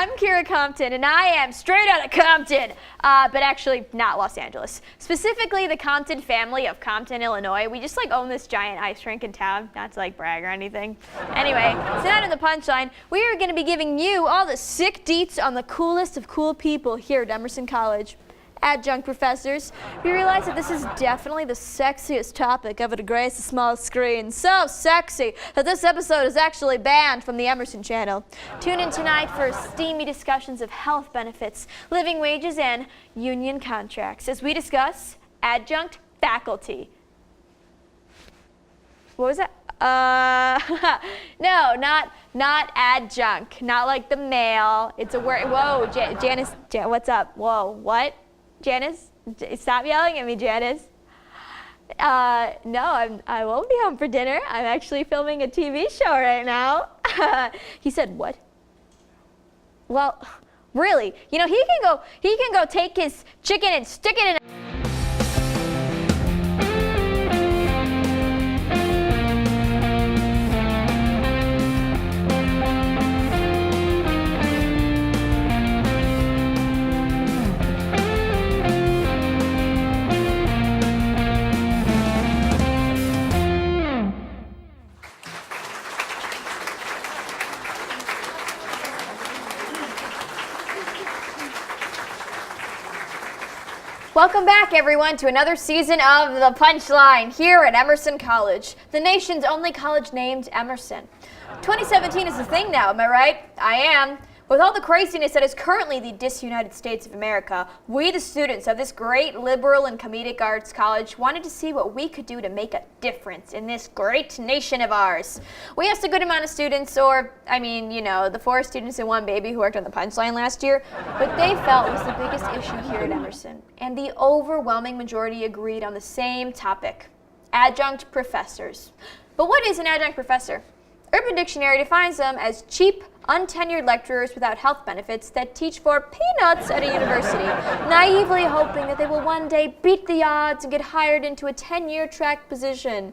I'm Kira Compton, and I am straight out of Compton, but actually not Los Angeles. Specifically, the Compton family of Compton, Illinois. We just own this giant ice rink in town, not to brag or anything. Anyway, tonight on The Punchline, we are going to be giving you all the sick deets on the coolest of cool people here at Emerson College. Adjunct professors, we realize that this is definitely the sexiest topic ever to grace the small screen. So sexy that this episode is actually banned from the Emerson channel. Tune in tonight for steamy discussions of health benefits, living wages, and union contracts as we discuss adjunct faculty. What was that? No, not adjunct, not like the male. It's a word. Whoa, Janice, what's up? Whoa, what? Janice, stop yelling at me, Janice. No, I won't be home for dinner. I'm actually filming a TV show right now. He said, what? Well, really, he can go take his chicken and stick it in a Welcome back, everyone, to another season of The Punchline here at Emerson College, the nation's only college named Emerson. 2017 is the thing now, am I right? I am. With all the craziness that is currently the disunited states of America, we, the students of this great liberal and comedic arts college, wanted to see what we could do to make a difference in this great nation of ours. We asked a good amount of students, the 4 students and 1 baby who worked on The Punchline last year, what they felt was the biggest issue here at Emerson. And the overwhelming majority agreed on the same topic: adjunct professors. But what is an adjunct professor? Urban Dictionary defines them as cheap, untenured lecturers without health benefits that teach for peanuts at a university, naively hoping that they will one day beat the odds and get hired into a tenure track position.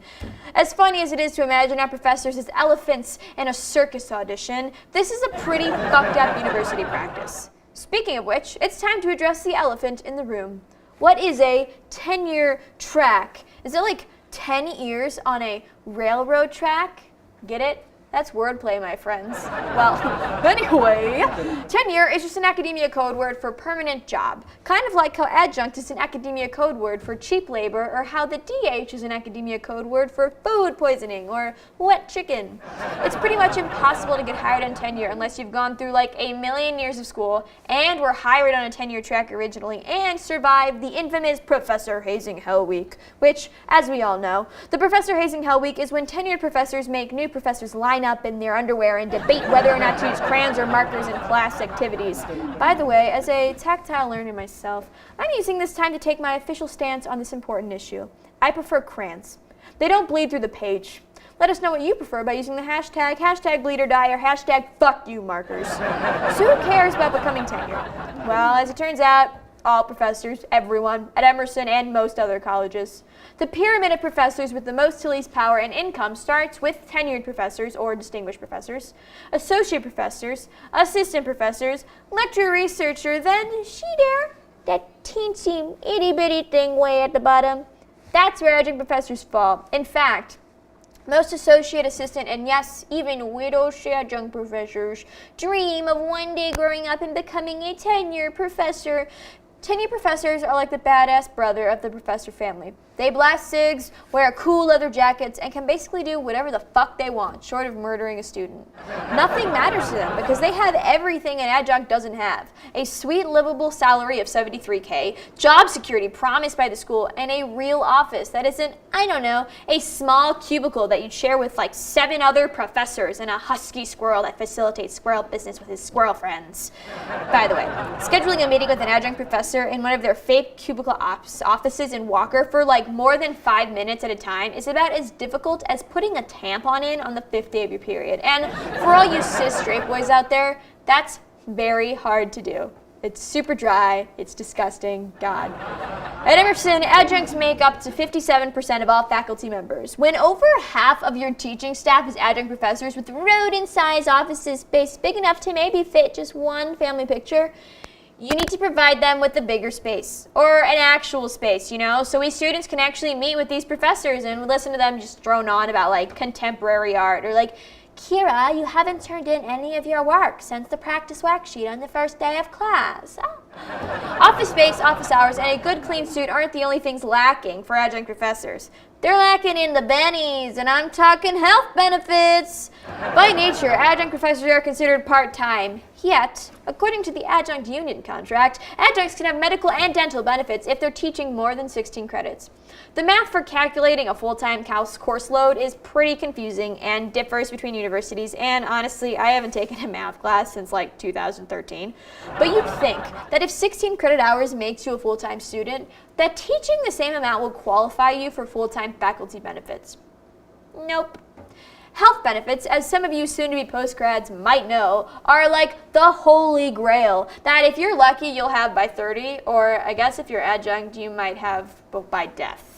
As funny as it is to imagine our professors as elephants in a circus audition, this is a pretty fucked up university practice. Speaking of which, it's time to address the elephant in the room. What is a tenure track? Is it like 10 years on a railroad track? Get it? That's wordplay, my friends. Well, anyway, tenure is just an academia code word for permanent job. Kind of like how adjunct is an academia code word for cheap labor, or how the DH is an academia code word for food poisoning or wet chicken. It's pretty much impossible to get hired on tenure unless you've gone through like 1,000,000 years of school and were hired on a tenure track originally and survived the infamous Professor Hazing Hell Week, which, as we all know, the Professor Hazing Hell Week is when tenured professors make new professors line up in their underwear and debate whether or not to use crayons or markers in class activities. By the way, as a tactile learner myself, I'm using this time to take my official stance on this important issue. I prefer crayons. They don't bleed through the page. Let us know what you prefer by using the hashtag bleed or die, or hashtag fuck you markers. So who cares about becoming tenured? Well, as it turns out, all professors, everyone, at Emerson and most other colleges. The pyramid of professors with the most to least power and income starts with tenured professors or distinguished professors, associate professors, assistant professors, lecturer researcher, then she there, that teensy itty bitty thing way at the bottom. That's where adjunct professors fall. In fact, most associate, assistant, and yes, even widow adjunct professors dream of one day growing up and becoming a tenured professor. Tenure professors are like the badass brother of the professor family. They blast cigs, wear cool leather jackets, and can basically do whatever the fuck they want, short of murdering a student. Nothing matters to them because they have everything an adjunct doesn't have. A sweet, livable salary of $73K, job security promised by the school, and a real office that isn't, a small cubicle that you'd share with like 7 other professors and a husky squirrel that facilitates squirrel business with his squirrel friends. By the way, scheduling a meeting with an adjunct professor in one of their fake cubicle offices in Walker for like more than 5 minutes at a time is about as difficult as putting a tampon in on the 5th day of your period. And for all you cis straight boys out there, that's very hard to do. It's super dry, it's disgusting, God. At Emerson, adjuncts make up to 57% of all faculty members. When over half of your teaching staff is adjunct professors with rodent-sized offices space big enough to maybe fit just one family picture, you need to provide them with a bigger space, or an actual space, so we students can actually meet with these professors and listen to them just drone on about like contemporary art, or like, Kira, you haven't turned in any of your work since the practice worksheet on the first day of class. Oh. Office space, office hours, and a good clean suit aren't the only things lacking for adjunct professors. They're lacking in the bennies, and I'm talking health benefits. By nature, adjunct professors are considered part-time. Yet, according to the adjunct union contract, adjuncts can have medical and dental benefits if they're teaching more than 16 credits. The math for calculating a full-time course load is pretty confusing and differs between universities, and honestly, I haven't taken a math class since like 2013. But you'd think that if 16 credit hours makes you a full-time student, that teaching the same amount will qualify you for full-time faculty benefits. Nope. Health benefits, as some of you soon-to-be postgrads might know, are like the holy grail that if you're lucky you'll have by 30, or I guess if you're adjunct you might have by death.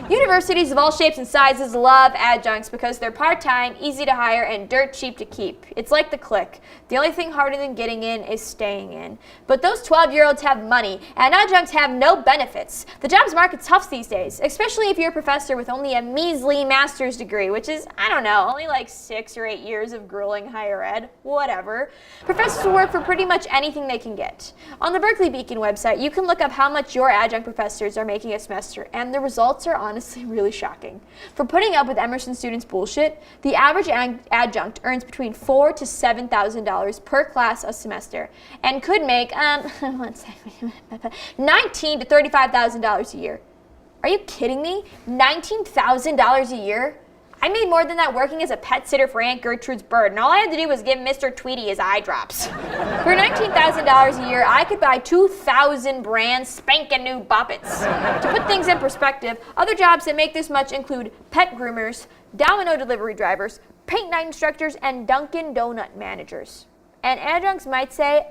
Universities of all shapes and sizes love adjuncts because they're part-time, easy to hire, and dirt cheap to keep. It's like the clique. The only thing harder than getting in is staying in. But those 12-year-olds have money, and adjuncts have no benefits. The jobs market's tough these days, especially if you're a professor with only a measly master's degree, which is, I don't know, only like 6 or 8 years of grueling higher ed, whatever. Professors will work for pretty much anything they can get. On the Berkeley Beacon website, you can look up how much your adjunct professors are making a semester, and the results are honestly really shocking. For putting up with Emerson students' bullshit, the average adjunct earns between $4,000 to $7,000 per class a semester, and could make $19,000 to $35,000 a year. Are you kidding me? $19,000 a year? I made more than that working as a pet sitter for Aunt Gertrude's bird, and all I had to do was give Mr. Tweety his eye drops. For $19,000 a year, I could buy 2,000 brand spankin' new Boppets. To put things in perspective, other jobs that make this much include pet groomers, Domino delivery drivers, paint night instructors, and Dunkin' Donut managers. And adjuncts might say,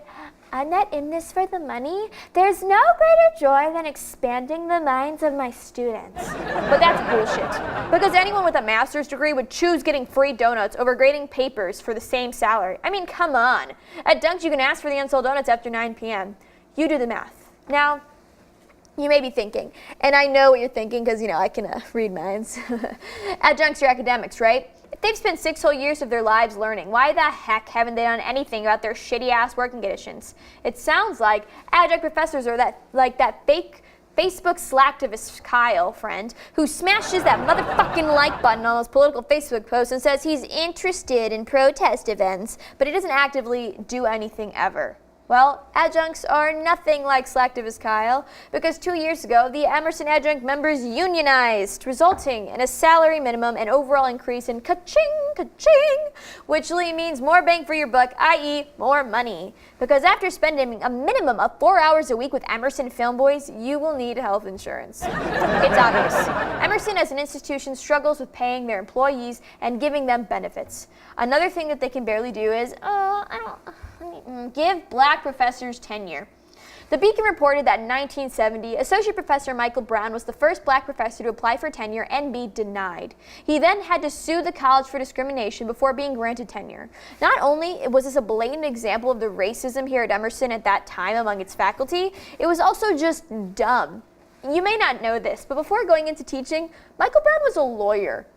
I'm not in this for the money. There's no greater joy than expanding the minds of my students. But that's bullshit. Because anyone with a master's degree would choose getting free donuts over grading papers for the same salary. I mean, come on. At Dunks, you can ask for the unsold donuts after 9 p.m. You do the math. Now, you may be thinking, and I know what you're thinking because, I can read minds. Adjuncts are academics, right? If they've spent 6 whole years of their lives learning, why the heck haven't they done anything about their shitty-ass working conditions? It sounds like adjunct professors are that fake Facebook slacktivist Kyle friend who smashes that motherfucking like button on those political Facebook posts and says he's interested in protest events, but he doesn't actively do anything ever. Well, adjuncts are nothing like slacktivist Kyle, because 2 years ago, the Emerson Adjunct members unionized, resulting in a salary minimum and overall increase in ka-ching, ka-ching, which means more bang for your buck, i.e. more money. Because after spending a minimum of 4 hours a week with Emerson Film Boys, you will need health insurance. It's obvious. Emerson as an institution struggles with paying their employees and giving them benefits. Another thing that they can barely do is, give black professors tenure. The Beacon reported that in 1970, Associate Professor Michael Brown was the first black professor to apply for tenure and be denied. He then had to sue the college for discrimination before being granted tenure. Not only was this a blatant example of the racism here at Emerson at that time among its faculty, it was also just dumb. You may not know this, but before going into teaching, Michael Brown was a lawyer.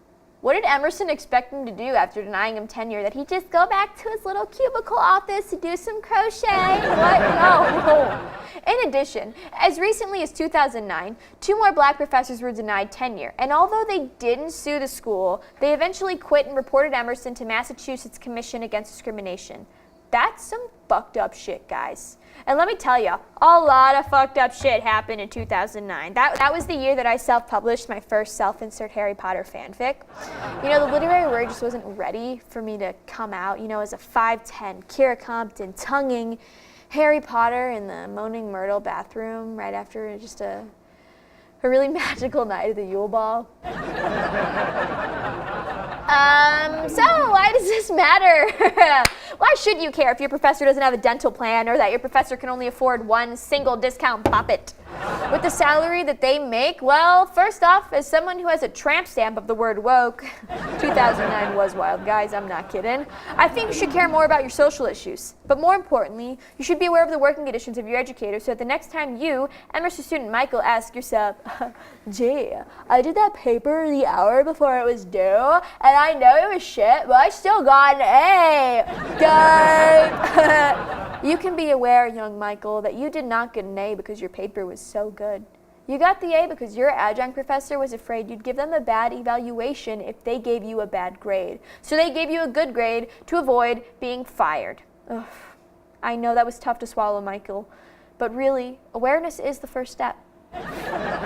What did Emerson expect him to do after denying him tenure? That he'd just go back to his little cubicle office to do some crochet? What? No. In addition, as recently as 2009, 2 more black professors were denied tenure. And although they didn't sue the school, they eventually quit and reported Emerson to Massachusetts Commission Against Discrimination. That's some fucked up shit, guys. And let me tell you, a lot of fucked up shit happened in 2009. That was the year that I self-published my first self-insert Harry Potter fanfic. The literary word just wasn't ready for me to come out, as a 5'10", Kira Compton tonguing Harry Potter in the Moaning Myrtle bathroom right after just a really magical night at the Yule Ball. So why does this matter? Why should you care if your professor doesn't have a dental plan or that your professor can only afford one single discount poppet? With the salary that they make, well, first off, as someone who has a tramp stamp of the word woke, 2009 was wild, guys, I'm not kidding, I think you should care more about your social issues. But more importantly, you should be aware of the working conditions of your educator so that the next time you, Emerson student Michael, ask yourself, gee, I did that paper the hour before it was due, and I know it was shit, but I still got an A. Dang. You can be aware, young Michael, that you did not get an A because your paper was so good. You got the A because your adjunct professor was afraid you'd give them a bad evaluation if they gave you a bad grade. So they gave you a good grade to avoid being fired. Ugh. I know that was tough to swallow, Michael, but really, awareness is the first step.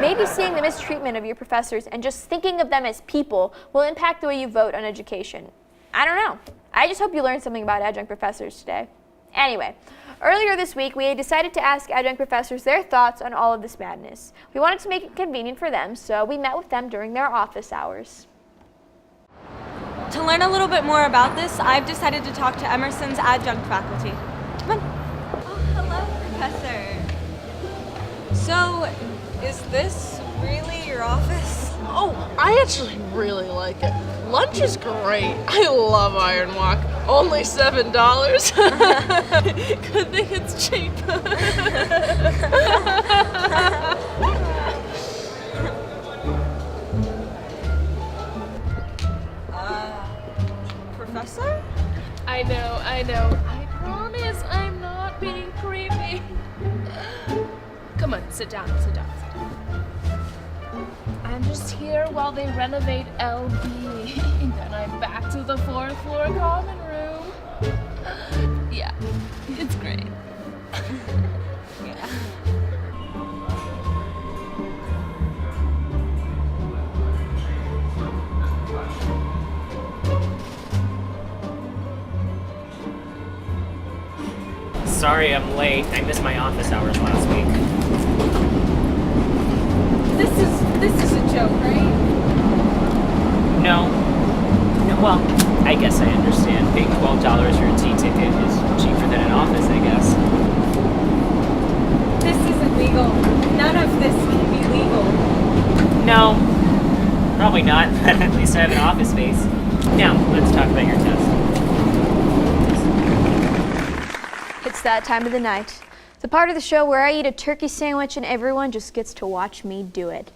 Maybe seeing the mistreatment of your professors and just thinking of them as people will impact the way you vote on education. I don't know. I just hope you learned something about adjunct professors today. Anyway, earlier this week, we decided to ask adjunct professors their thoughts on all of this madness. We wanted to make it convenient for them, so we met with them during their office hours. To learn a little bit more about this, I've decided to talk to Emerson's adjunct faculty. Come on. Oh, hello, Professor. So, is this really your office? Oh, I actually really like it. Lunch is great. I love Iron Walk. Only $7. Good thing it's cheap. Professor? I know. I promise I'm not being creepy. Come on, sit down. I'm just here while they renovate LB. And then I'm back to the 4th floor common room. Yeah, it's great. Yeah. Sorry I'm late. I missed my office hours last week. This is a joke, right? No, well, I guess I understand. Paying $12 for a T-ticket is cheaper than an office, I guess. This isn't legal. None of this can be legal. No, probably not, but at least I have an office space. Now, let's talk about your test. It's that time of the night. The part of the show where I eat a turkey sandwich and everyone just gets to watch me do it.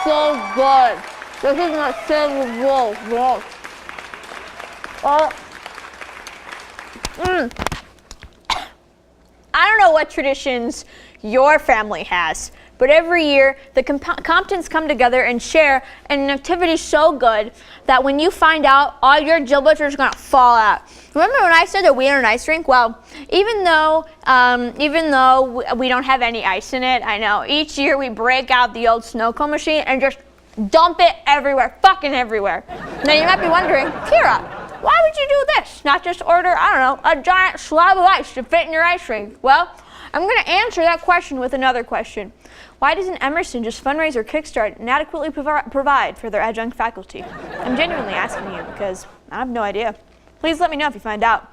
So good. This is my favorite roll. I don't know what traditions your family has, but every year the Comptons come together and share an activity so good that when you find out, all your giblets are just gonna fall out. Remember when I said that we had an ice rink? Well, even though we don't have any ice in it, I know each year we break out the old snow cone machine and just dump it everywhere, fucking everywhere. Now you might be wondering, Kira, why would you do this? Not just order, I don't know, a giant slab of ice to fit in your ice rink? Well, I'm going to answer that question with another question. Why doesn't Emerson just fundraise or kickstart and adequately provide for their adjunct faculty? I'm genuinely asking you because I have no idea. Please let me know if you find out.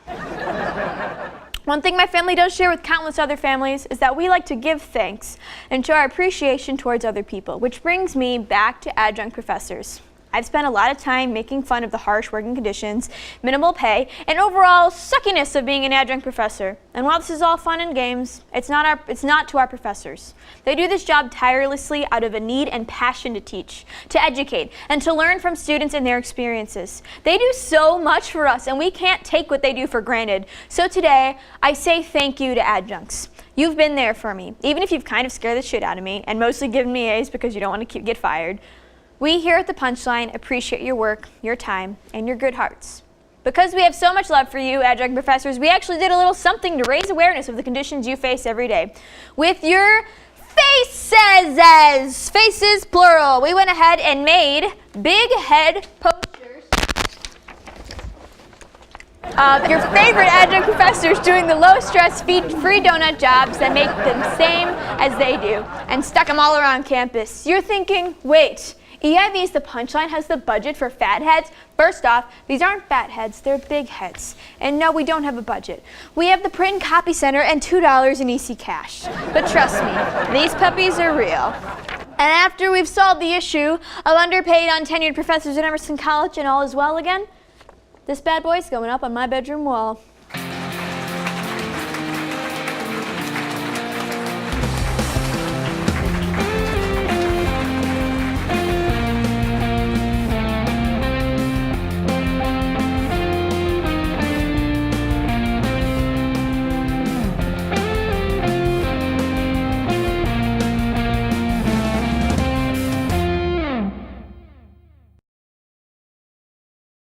One thing my family does share with countless other families is that we like to give thanks and show our appreciation towards other people, which brings me back to adjunct professors. I've spent a lot of time making fun of the harsh working conditions, minimal pay, and overall suckiness of being an adjunct professor. And while this is all fun and games, it's not to our professors. They do this job tirelessly out of a need and passion to teach, to educate, and to learn from students and their experiences. They do so much for us, and we can't take what they do for granted. So today, I say thank you to adjuncts. You've been there for me, even if you've kind of scared the shit out of me, and mostly given me A's because you don't want to get fired. We here at the Punchline appreciate your work, your time, and your good hearts. Because we have so much love for you, adjunct professors, we actually did a little something to raise awareness of the conditions you face every day. With your faces plural, we went ahead and made big head posters of your favorite adjunct professors doing the low-stress, free donut jobs that make them same as they do, and stuck them all around campus. You're thinking, wait, EIV's The Punchline has the budget for fat heads. First off, these aren't fat heads, they're big heads. And no, we don't have a budget. We have the print and copy center and $2 in EC cash. But trust me, these puppies are real. And after we've solved the issue of underpaid, untenured professors at Emerson College and all is well again, this bad boy's going up on my bedroom wall.